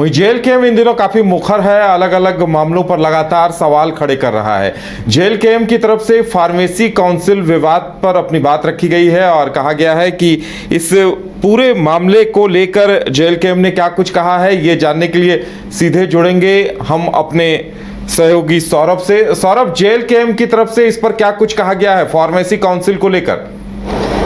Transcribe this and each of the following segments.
वहीं जेल केम इन दिनों काफी मुखर है, अलग अलग मामलों पर लगातार सवाल खड़े कर रहा है। जेल केम की तरफ से फार्मेसी काउंसिल विवाद पर अपनी बात रखी गई है और कहा गया है कि इस पूरे मामले को लेकर जेल केम ने क्या कुछ कहा है, ये जानने के लिए सीधे जुड़ेंगे हम अपने सहयोगी सौरभ से। सौरभ, जेल केम की तरफ से इस पर क्या कुछ कहा गया है फार्मेसी काउंसिल को लेकर?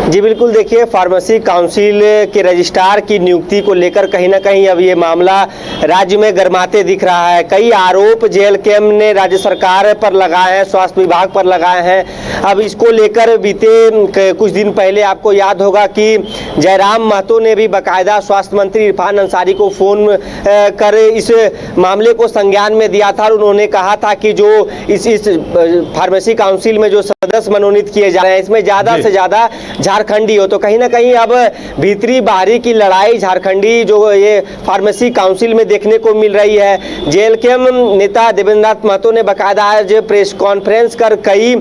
जी बिल्कुल, देखिए फार्मेसी काउंसिल के रजिस्ट्रार की नियुक्ति को लेकर कहीं ना कहीं अब ये मामला राज्य में गरमाते दिख रहा है। कई आरोप जेल केम ने राज्य सरकार पर लगाए हैं, स्वास्थ्य विभाग पर लगाए हैं। अब इसको लेकर बीते कुछ दिन पहले आपको याद होगा कि जयराम महतो ने भी बाकायदा स्वास्थ्य मंत्री इरफान अंसारी को फ़ोन कर इस मामले को संज्ञान में दिया था और उन्होंने कहा था कि जो इस फार्मेसी काउंसिल में जो सदस्य मनोनीत किए जा रहे हैं इसमें ज़्यादा से ज़्यादा झारखंडी हो। तो कहीं ना कहीं अब भीतरी बाहरी की लड़ाई झारखंडी जो ये फार्मेसी काउंसिल में देखने को मिल रही है। जेल केम नेता देवेंद्रनाथ महतो ने बाकायदा आज प्रेस कॉन्फ्रेंस कर कई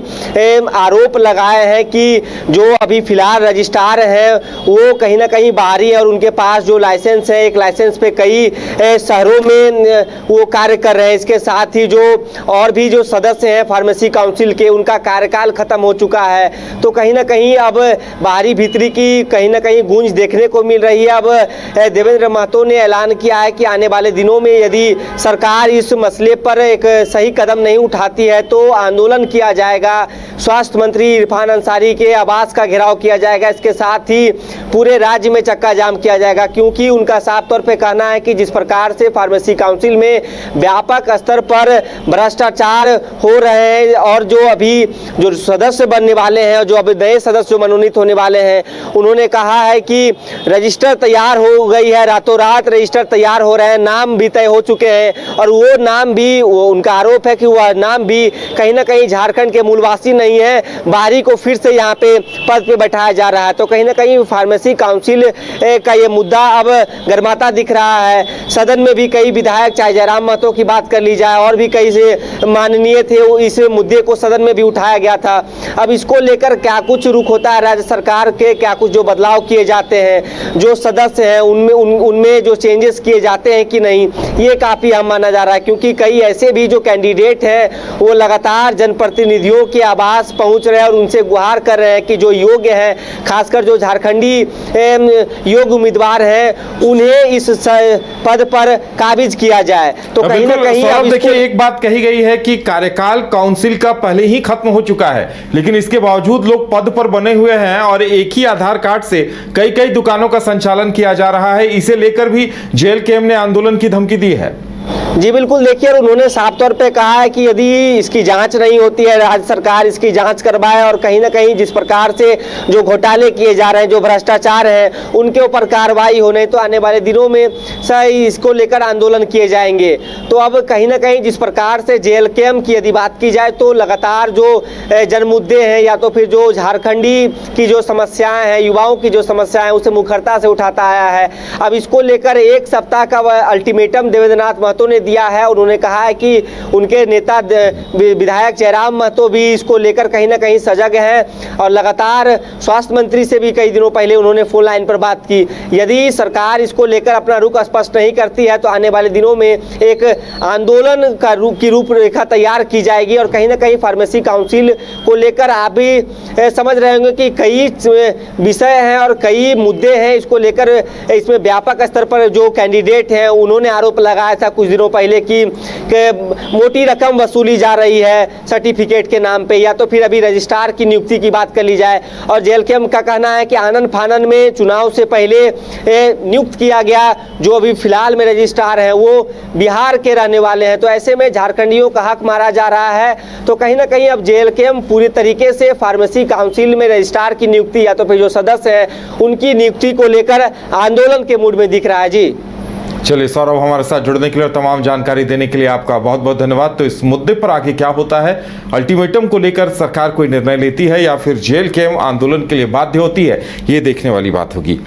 आरोप लगाए हैं कि जो अभी फिलहाल रजिस्ट्रार हैं वो कहीं ना कहीं बाहरी है और उनके पास जो लाइसेंस है, एक लाइसेंस पे कई शहरों में वो कार्य कर रहे हैं। इसके साथ ही जो और भी जो सदस्य हैं फार्मेसी काउंसिल के, उनका कार्यकाल खत्म हो चुका है। तो कहीं ना कहीं अब बाहरी भीतरी की कहीं ना कहीं गूंज देखने को मिल रही है। अब देवेंद्र महतो ने ऐलान किया है कि आने वाले दिनों में यदि सरकार इस मसले पर एक सही कदम नहीं उठाती है तो आंदोलन किया जाएगा। स्वास्थ्य मंत्री इरफान अंसारी के आवास का घेराव किया जाएगा। इसके साथ ही पूरे राज्य में चक्का जाम किया जाएगा, क्योंकि उनका साफ तौर पे कहना है कि जिस प्रकार से फार्मेसी काउंसिल में व्यापक स्तर पर भ्रष्टाचार हो रहे हैं और जो अभी जो सदस्य बनने वाले हैं और जो अभी नए सदस्य मनोनीत होने वाले हैं, उन्होंने कहा है कि रजिस्टर तैयार हो गई है, रातों रात रजिस्टर तैयार हो रहे हैं, नाम भी तय हो चुके हैं और वो नाम भी उनका आरोप है कि वह नाम भी कहीं ना कहीं झारखंड के मूलवासी नहीं है, बाहरी को फिर से यहाँ पे पद पे बैठाया जा रहा है। तो कहीं ना कहीं फार्मेसी काउंसिल का ये मुद्दा अब गरमाता दिख रहा है। सदन में भी कई विधायक, चाहे जयराम महतो की बात कर ली जाए और भी कई से माननीय थे, इस मुद्दे को सदन में भी उठाया गया था। अब इसको लेकर क्या कुछ रुख होता है राज्य सरकार के, क्या कुछ जो बदलाव किए जाते हैं, जो सदस्य हैं उनमें जो चेंजेस किए जाते हैं कि नहीं, ये काफ़ी अहम माना जा रहा है। क्योंकि कई ऐसे भी जो कैंडिडेट हैं वो लगातार जनप्रतिनिधियों के आवास पहुंच रहे हैं और उनसे गुहार कर रहे हैं कि जो योग्य हैं, खासकर जो झारखंडी योग्य उम्मीदवार हैं, उन्हें इस पद पर काबिज किया जाए। तो कहीं ना कहीं अब देखिए, एक बात कही गई है कि कार्यकाल काउंसिल का पहले ही खत्म हो चुका है, लेकिन इसके बावजूद लोग पद पर बने हुए हैं और एक ही आधार कार्ड से कई कई दुकानों का संचालन किया जा रहा है। इसे लेकर भी जेल केम ने आंदोलन की धमकी दी है। जी बिल्कुल, देखिए उन्होंने साफ तौर पे कहा है कि यदि इसकी जांच नहीं होती है, राज्य सरकार इसकी जांच करवाए और कहीं ना कहीं जिस प्रकार से जो घोटाले किए जा रहे हैं, जो भ्रष्टाचार है, उनके ऊपर कार्रवाई हो, नहीं तो आने वाले दिनों में सही इसको लेकर आंदोलन किए जाएंगे। तो अब कहीं ना कहीं जिस प्रकार से जेल केम की यदि बात की जाए तो लगातार जो जनमुद्दे हैं या तो फिर जो झारखंडी की जो समस्याएं हैं, युवाओं की जो समस्याएं हैं, उसे मुखरता से उठाता आया है। अब इसको लेकर एक सप्ताह का अल्टीमेटम देवेंद्रनाथ महतो ने दिया है। उन्होंने कहा है कि उनके नेता विधायक जयराम महतो भी इसको लेकर कहीं ना कहीं सजग हैं और लगातार स्वास्थ्य मंत्री से भी कई दिनों पहले उन्होंने फोन लाइन पर बात की। यदि सरकार इसको लेकर अपना रुख स्पष्ट नहीं करती है तो आने वाले दिनों में एक आंदोलन की रूपरेखा तैयार की जाएगी और कहीं ना कहीं फार्मेसी काउंसिल को लेकर आप भी समझ रहे होंगे कि कई विषय हैं और कई मुद्दे हैं। इसको लेकर इसमें व्यापक स्तर पर जो कैंडिडेट हैं उन्होंने आरोप लगाया था कुछ दिनों पहले कि मोटी रकम वसूली जा रही है सर्टिफिकेट के नाम पे, या तो फिर अभी रजिस्ट्रार की नियुक्ति की बात कर ली जाए। और जेल केम का कहना है कि आनन फानन में चुनाव से पहले नियुक्त किया गया जो अभी फिलहाल में रजिस्ट्रार हैं वो बिहार के रहने वाले हैं। तो ऐसे में झारखंडियों का हक मारा जा रहा है। तो कहीं ना कहीं अब जेल केम पूरी तरीके से फार्मेसी काउंसिल में रजिस्ट्रार की नियुक्ति या तो फिर जो सदस्य हैं उनकी नियुक्ति को लेकर आंदोलन के मूड में दिख रहा है। जी चलिए सौरभ, हमारे साथ जुड़ने के लिए और तमाम जानकारी देने के लिए आपका बहुत बहुत धन्यवाद। तो इस मुद्दे पर आगे क्या होता है, अल्टीमेटम को लेकर सरकार कोई निर्णय लेती है या फिर जेल केम आंदोलन के लिए बाध्य होती है, ये देखने वाली बात होगी।